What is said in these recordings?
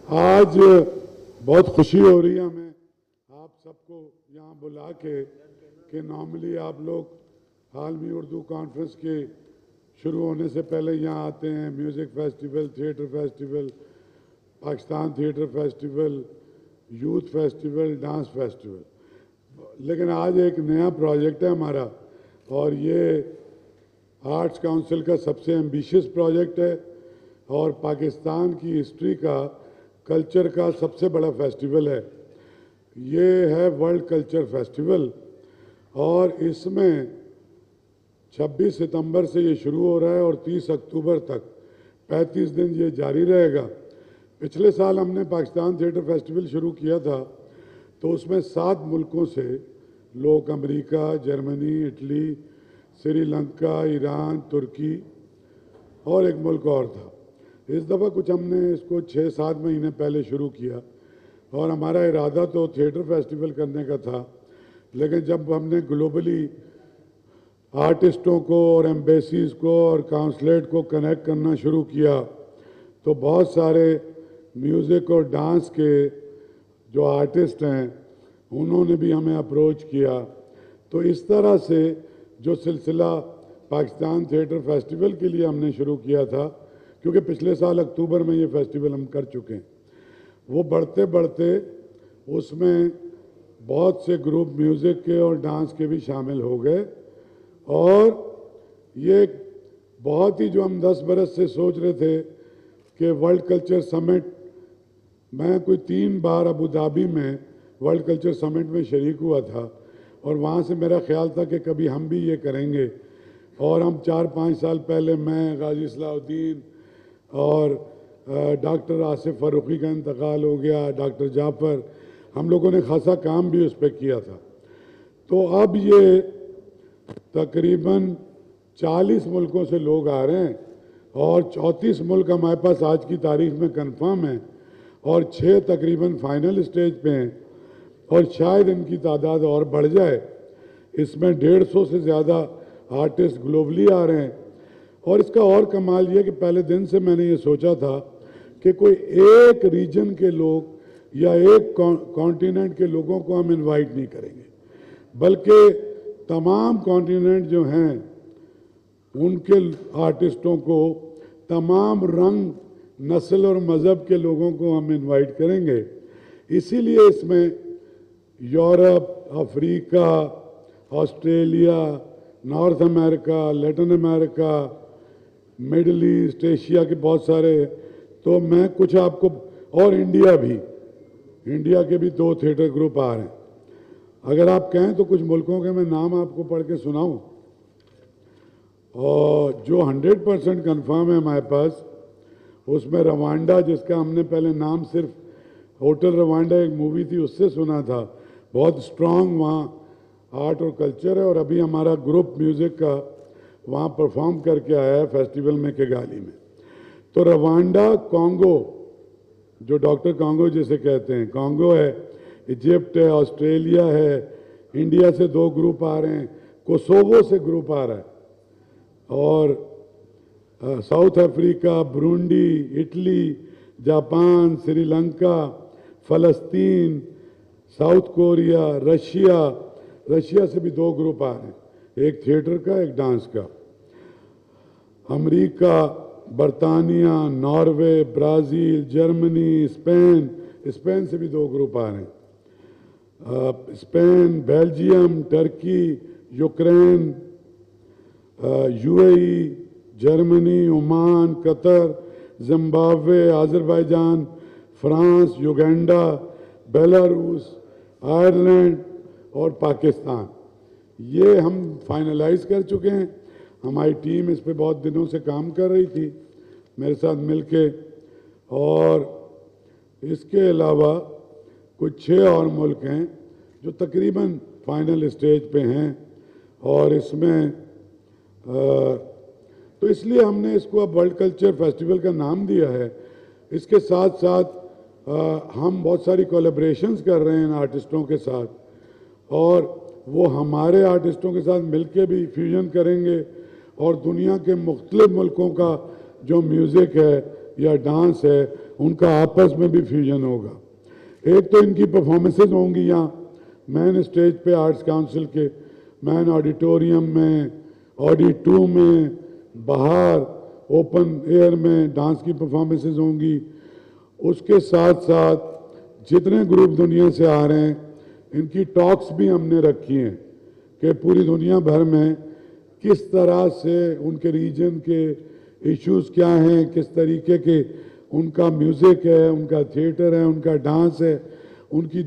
आज बहुत खुशी हो रही है हमें आप सबको यहाँ बुला के कि नॉर्मली आप लोग आलमी उर्दू कॉन्फ्रेंस के शुरू होने से पहले यहाँ आते हैं, music festival, theatre festival, Pakistan theatre festival, youth festival, dance festival, लेकिन आज एक नया प्रोजेक्ट है हमारा और ये आर्ट्स काउंसिल का सबसे एम्बिशियस प्रोजेक्ट है और पाकिस्तान की हिस्ट्री का, कल्चर का सबसे बड़ा फेस्टिवल है। ये है वर्ल्ड कल्चर फेस्टिवल और इसमें 26 सितंबर से ये शुरू हो रहा है और 30 अक्टूबर तक 35 दिन ये जारी रहेगा। पिछले साल हमने पाकिस्तान थिएटर फेस्टिवल शुरू किया था तो उसमें 7 मुल्कों से लोग, America, Germany, Italy, Sri Lanka, Iran, तुर्की और एक मुल्क और था। इस दफ़ा कुछ हमने इसको 6-7 महीने पहले शुरू किया और हमारा इरादा तो थिएटर फेस्टिवल करने का था, लेकिन जब हमने ग्लोबली आर्टिस्टों को और एम्बेसीज़ को और काउंसलेट को कनेक्ट करना शुरू किया तो बहुत सारे म्यूज़िक और डांस के जो आर्टिस्ट हैं उन्होंने भी हमें अप्रोच किया। तो इस तरह से जो सिलसिला पाकिस्तान थिएटर फेस्टिवल के लिए हमने शुरू किया था, क्योंकि पिछले साल अक्टूबर में ये फेस्टिवल हम कर चुके हैं, वो बढ़ते बढ़ते उसमें बहुत से ग्रुप म्यूज़िक के और डांस के भी शामिल हो गए और ये बहुत ही, जो हम 10 बरस से सोच रहे थे कि वर्ल्ड कल्चर समिट, मैं कोई 3 बार अबू धाबी में वर्ल्ड कल्चर समिट में शरीक हुआ था और वहाँ से मेरा ख्याल था कि कभी हम भी ये करेंगे और हम 4-5 साल पहले मैं, गाजी सलाउद्दीन और डॉक्टर आसिफ फ़ारूकी का इंतकाल हो गया, डॉक्टर जाफ़र, हम लोगों ने खासा काम भी उस पर किया था। तो अब ये तकरीबन 40 मुल्कों से लोग आ रहे हैं और 34 मुल्क हमारे पास आज की तारीख में कंफर्म हैं और 6 तकरीबन फाइनल स्टेज पे हैं और शायद इनकी तादाद और बढ़ जाए। इसमें 150 से ज़्यादा आर्टिस्ट ग्लोबली आ रहे हैं और इसका और कमाल ये कि पहले दिन से मैंने ये सोचा था कि कोई एक रीजन के लोग या एक कॉन्टिनेंट के लोगों को हम इनवाइट नहीं करेंगे, बल्कि तमाम कॉन्टिनेंट जो हैं उनके आर्टिस्टों को, तमाम रंग, नस्ल और मज़हब के लोगों को हम इनवाइट करेंगे। इसीलिए इसमें Europe, Africa, Australia, north America, Latin America, middle east, Asia के बहुत सारे, तो मैं कुछ आपको, और इंडिया भी, इंडिया के भी 2 थिएटर ग्रुप आ रहे हैं। अगर आप कहें तो कुछ मुल्कों के मैं नाम आपको पढ़ के सुनाऊं और जो 100% कन्फर्म है हमारे पास, उसमें रवांडा, जिसका हमने पहले नाम सिर्फ होटल रवांडा एक मूवी थी उससे सुना था, बहुत स्ट्रॉन्ग वहाँ आर्ट और कल्चर है और अभी हमारा ग्रुप म्यूज़िक का वहाँ परफॉर्म करके आया है फेस्टिवल में किगाली में। तो रवांडा, कॉन्गो, जो डॉक्टर कॉन्गो जिसे कहते हैं, कॉन्गो है, इजिप्ट है, ऑस्ट्रेलिया है, इंडिया से 2 ग्रुप आ रहे हैं, कोसोवो से ग्रुप आ रहा है और South Africa, Burundi, Italy, Japan, Sri Lanka, फ़लस्तीन, साउथ कोरिया, रशिया से भी 2 ग्रुप आ रहे हैं, एक थिएटर का, एक डांस का, अमेरिका, बरतानिया, नॉर्वे, ब्राज़ील, जर्मनी, स्पेन से भी 2 ग्रुप आ रहे हैं, Spain, Belgium, Turkey, Ukraine, UAE, Germany, Oman, Qatar, Zimbabwe, Azerbaijan, France, Uganda, Belarus, Ireland और पाकिस्तान। ये हम फाइनलाइज कर चुके हैं। हमारी टीम इस पे बहुत दिनों से काम कर रही थी मेरे साथ मिलके और इसके अलावा कुछ 6 और मुल्क हैं जो तकरीबन फाइनल स्टेज पे हैं और इसमें तो इसलिए हमने इसको अब वर्ल्ड कल्चर फेस्टिवल का नाम दिया है। इसके साथ साथ हम बहुत सारी कोलैबोरेशंस कर रहे हैं इन आर्टिस्टों के साथ और वो हमारे आर्टिस्टों के साथ मिलके भी फ्यूजन करेंगे और दुनिया के मुख्तलिफ मुल्कों का जो म्यूज़िक है, या डांस है, उनका आपस में भी फ्यूजन होगा। एक तो इनकी परफॉर्मेंसेज होंगी यहाँ मैन स्टेज पे आर्ट्स काउंसिल के, मैन ऑडिटोरियम में, ऑडी 2 में, बाहर ओपन एयर में डांस की परफॉर्मेंसेज होंगी। उसके साथ साथ जितने ग्रुप दुनिया से आ रहे हैं इनकी टॉक्स भी हमने रखी हैं कि पूरी दुनिया भर में किस तरह से उनके रीजन के इश्यूज क्या हैं, किस तरीके के उनका म्यूज़िक है, उनका थिएटर है, उनका डांस है, उनकी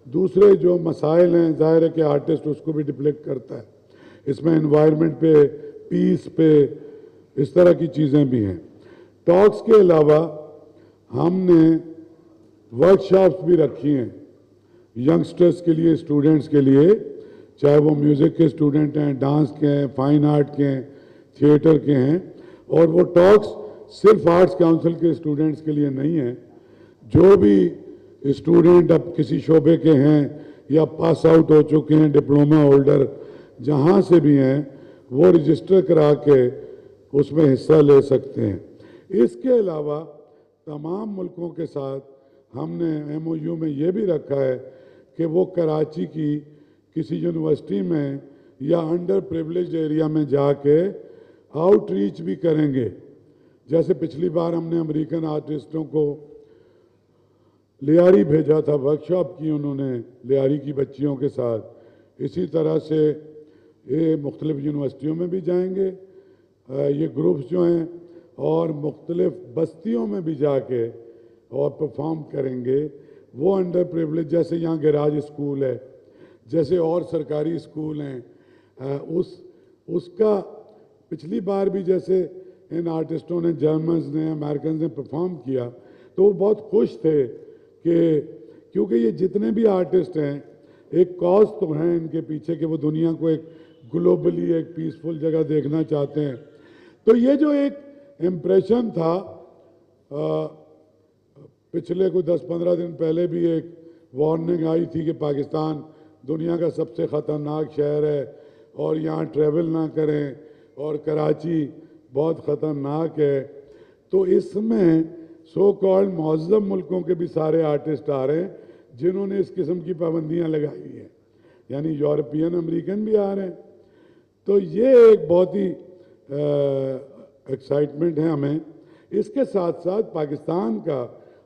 दूसरे जो मसाइल हैं, ज़ाहिर है कि आर्टिस्ट उसको भी डिप्लेक्ट करता है। इसमें एनवायरनमेंट पे, पीस पे, इस तरह की चीज़ें भी हैं। टॉक्स के अलावा हमने वर्कशॉप्स भी रखी हैं यंगस्टर्स के लिए, स्टूडेंट्स के लिए, चाहे वो म्यूज़िक के स्टूडेंट हैं, डांस के हैं, फाइन आर्ट के हैं, थिएटर के हैं। और वो टॉक्स सिर्फ आर्ट्स काउंसिल के स्टूडेंट्स के लिए नहीं है। जो भी स्टूडेंट अब किसी शोबे के हैं या पास आउट हो चुके हैं, डिप्लोमा होल्डर जहाँ से भी हैं, वो रजिस्टर करा के उसमें हिस्सा ले सकते हैं। इसके अलावा तमाम मुल्कों के साथ हमने MOU में ये भी रखा है कि वो कराची की किसी यूनिवर्सिटी में या अंडर प्रिविलेज्ड एरिया में जाके आउटरीच भी करेंगे। जैसे पिछली बार हमने अमेरिकन आर्टिस्टों को लियारी भेजा था, वर्कशॉप की उन्होंने लियारी की बच्चियों के साथ। इसी तरह से ये मुख्तलिफ यूनिवर्सिटियों में भी जाएंगे ये ग्रुप्स जो हैं, और मुख्तलिफ बस्तियों में भी जाके और परफॉर्म करेंगे। वो अंडर प्रिविलेज, जैसे यहाँ गैराज स्कूल है, जैसे और सरकारी स्कूल हैं, उसका पिछली बार भी जैसे इन आर्टिस्टों ने, जर्मन्स ने, अमेरिकन ने परफॉर्म किया तो वो बहुत खुश थे कि क्योंकि ये जितने भी आर्टिस्ट हैं एक कॉज तो है इनके पीछे कि वो दुनिया को एक ग्लोबली एक पीसफुल जगह देखना चाहते हैं। तो ये जो एक इम्प्रेशन था, पिछले कोई 10-15 दिन पहले भी एक वार्निंग आई थी कि पाकिस्तान दुनिया का सबसे ख़तरनाक शहर है और यहाँ ट्रैवल ना करें और कराची बहुत ख़तरनाक है। तो इसमें सो कॉल्ड मुअज़्ज़म मुल्कों के भी सारे आर्टिस्ट आ रहे हैं जिन्होंने इस किस्म की पाबंदियाँ लगाई हुई हैं, यानी यूरोपियन अमेरिकन भी आ रहे हैं। तो ये एक बहुत ही एक्साइटमेंट है हमें। इसके साथ साथ पाकिस्तान का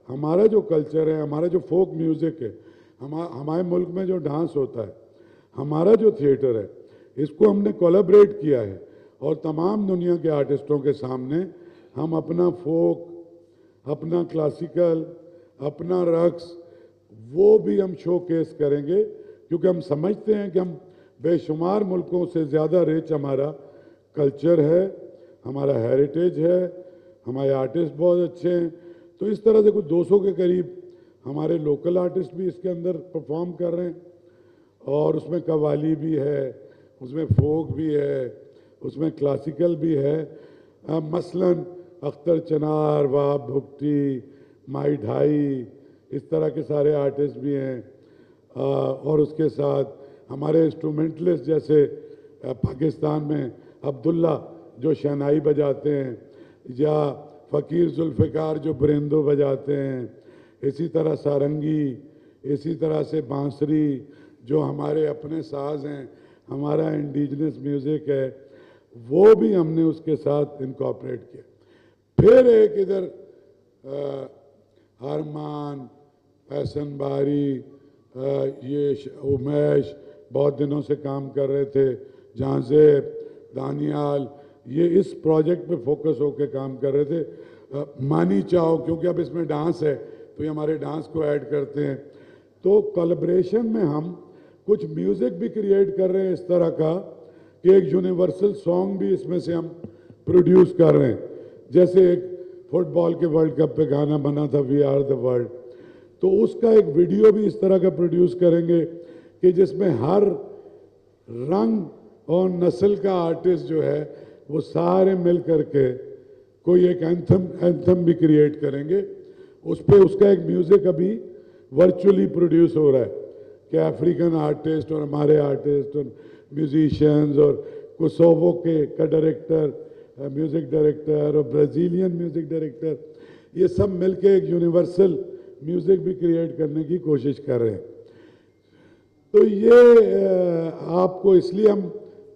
हमारा जो कल्चर है, हमारा जो फोक म्यूज़िक है, हमारे मुल्क में जो डांस होता है, हमारा जो थिएटर है, इसको हमने कोलैबोरेट किया है और तमाम दुनिया के आर्टिस्टों के सामने हम अपना फोक, अपना क्लासिकल, अपना रक्स, वो भी हम शोकेस करेंगे, क्योंकि हम समझते हैं कि हम बेशुमार मुल्कों से ज़्यादा रिच हमारा कल्चर है, हमारा हेरिटेज है, हमारे आर्टिस्ट बहुत अच्छे हैं। तो इस तरह से कुछ 200 के करीब हमारे लोकल आर्टिस्ट भी इसके अंदर परफॉर्म कर रहे हैं, और उसमें कव्वाली भी है, उसमें फोक भी है, उसमें क्लासिकल भी है। मसलन अख्तर चनार, वहाब भुट्टी, माई ढाई, इस तरह के सारे आर्टिस्ट भी हैं। और उसके साथ हमारे इंस्ट्रूमेंटलिस्ट जैसे पाकिस्तान में अब्दुल्ला जो शहनाई बजाते हैं, या फ़कीर जुल्फ़िकार जो बरेंदो बजाते हैं, इसी तरह सारंगी, इसी तरह से बांसुरी जो हमारे अपने साज हैं, हमारा इंडिजिनस म्यूज़िक है, वो भी हमने उसके साथ इनकॉर्पोरेट किया। फिर एक इधर हरमान, फैसन बारी, ये उमेश बहुत दिनों से काम कर रहे थे, जाजेब, दानियाल, ये इस प्रोजेक्ट पे फोकस होकर काम कर रहे थे। मानी चाओ, क्योंकि अब इसमें डांस है तो ये हमारे डांस को ऐड करते हैं। तो कोलैबोरेशन में हम कुछ म्यूज़िक भी क्रिएट कर रहे हैं इस तरह का कि एक यूनिवर्सल सॉन्ग भी इसमें से हम प्रोड्यूस कर रहे हैं। जैसे एक फुटबॉल के वर्ल्ड कप पे गाना बना था, वी आर द वर्ल्ड, तो उसका एक वीडियो भी इस तरह का प्रोड्यूस करेंगे कि जिसमें हर रंग और नस्ल का आर्टिस्ट जो है वो सारे मिल करके कोई एक एंथम भी क्रिएट करेंगे। उस पर उसका एक म्यूज़िक अभी वर्चुअली प्रोड्यूस हो रहा है कि अफ्रीकन आर्टिस्ट और हमारे आर्टिस्ट और म्यूजिशियंस और कोसोवो के का डायरेक्टर, म्यूज़िक डायरेक्टर और ब्राज़ीलियन म्यूज़िक डायरेक्टर, ये सब मिलके एक यूनिवर्सल म्यूज़िक भी क्रिएट करने की कोशिश कर रहे हैं। तो ये आपको इसलिए हम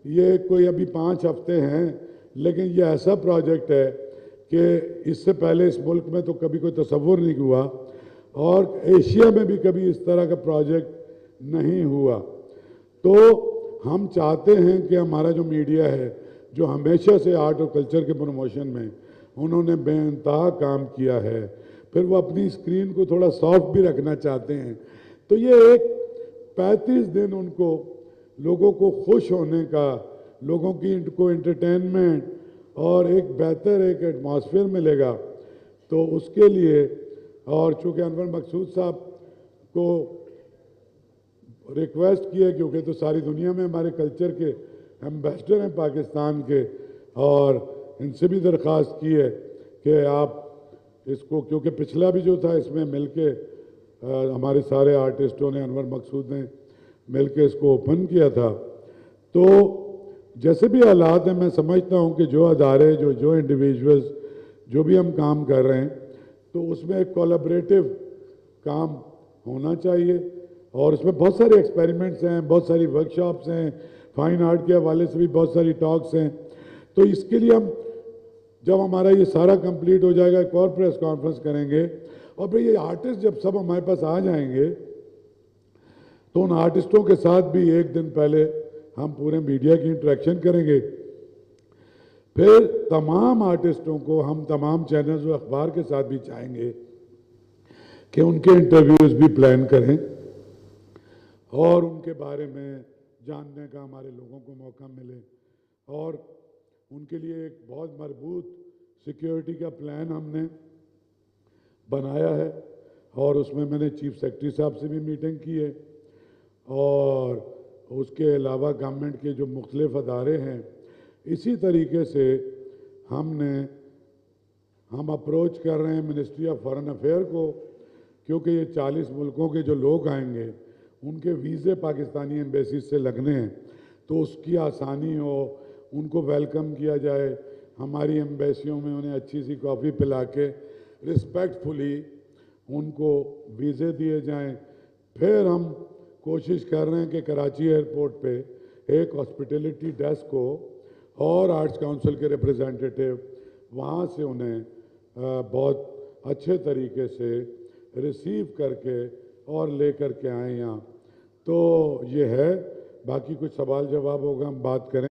ये कोई अभी 5 हफ्ते हैं, लेकिन ये ऐसा प्रोजेक्ट है कि इससे पहले इस मुल्क में तो कभी कोई तसव्वुर नहीं हुआ और एशिया में भी कभी इस तरह का प्रोजेक्ट नहीं हुआ। तो हम चाहते हैं कि हमारा जो मीडिया है, जो हमेशा से आर्ट और कल्चर के प्रमोशन में उन्होंने बेइंतहा काम किया है, फिर वो अपनी स्क्रीन को थोड़ा सॉफ्ट भी रखना चाहते हैं। तो ये एक 35 दिन उनको लोगों को खुश होने का, लोगों की को एंटरटेनमेंट और एक बेहतर एक एटमॉस्फेयर मिलेगा। तो उसके लिए, और चूँकि अनवर मकसूद साहब को रिक्वेस्ट किया, क्योंकि तो सारी दुनिया में हमारे कल्चर के एम्बेसडर हैं पाकिस्तान के, और इनसे भी दरख्वास्त की है कि आप इसको, क्योंकि पिछला भी जो था इसमें मिलके हमारे सारे आर्टिस्टों ने, अनवर मकसूद ने मिलके इसको ओपन किया था। तो जैसे भी हालात हैं, मैं समझता हूं कि जो अदारे, जो इंडिविजुअल्स, जो भी हम काम कर रहे हैं, तो उसमें एक कोलैबोरेटिव काम होना चाहिए। और इसमें बहुत सारे एक्सपेरिमेंट्स हैं, बहुत सारी वर्कशॉप्स हैं, फाइन आर्ट के हवाले से भी बहुत सारी टॉक्स हैं। तो इसके लिए हम, जब हमारा ये सारा कंप्लीट हो जाएगा, एक और प्रेस कॉन्फ्रेंस करेंगे, और फिर ये आर्टिस्ट जब सब हमारे पास आ जाएंगे, तो उन आर्टिस्टों के साथ भी एक दिन पहले हम पूरे मीडिया की इंटरेक्शन करेंगे। फिर तमाम आर्टिस्टों को हम तमाम चैनल्स और अखबार के साथ भी चाहेंगे कि उनके इंटरव्यूज़ भी प्लान करें और उनके बारे में जानने का हमारे लोगों को मौका मिले। और उनके लिए एक बहुत मजबूत सिक्योरिटी का प्लान हमने बनाया है, और उसमें मैंने चीफ सेक्रेटरी साहब से भी मीटिंग की है, और उसके अलावा गवर्नमेंट के जो मुख्तलिफ अदारे हैं, इसी तरीके से हम अप्रोच कर रहे हैं मिनिस्ट्री ऑफ फॉरेन अफेयर को, क्योंकि ये 40 मुल्कों के जो लोग आएंगे उनके वीज़े पाकिस्तानी एम्बेसी से लगने हैं, तो उसकी आसानी हो, उनको वेलकम किया जाए, हमारी एम्बेसियों में उन्हें अच्छी सी कॉफ़ी पिला के रिस्पेक्टफुली उनको वीज़े दिए जाएं। फिर हम कोशिश कर रहे हैं कि कराची एयरपोर्ट पे एक हॉस्पिटैलिटी डेस्क हो और आर्ट्स काउंसिल के रिप्रेजेंटेटिव वहाँ से उन्हें बहुत अच्छे तरीके से रिसीव करके और ले कर के आएँ यहाँ। तो ये है, बाकी कुछ सवाल जवाब होगा, हम बात करें।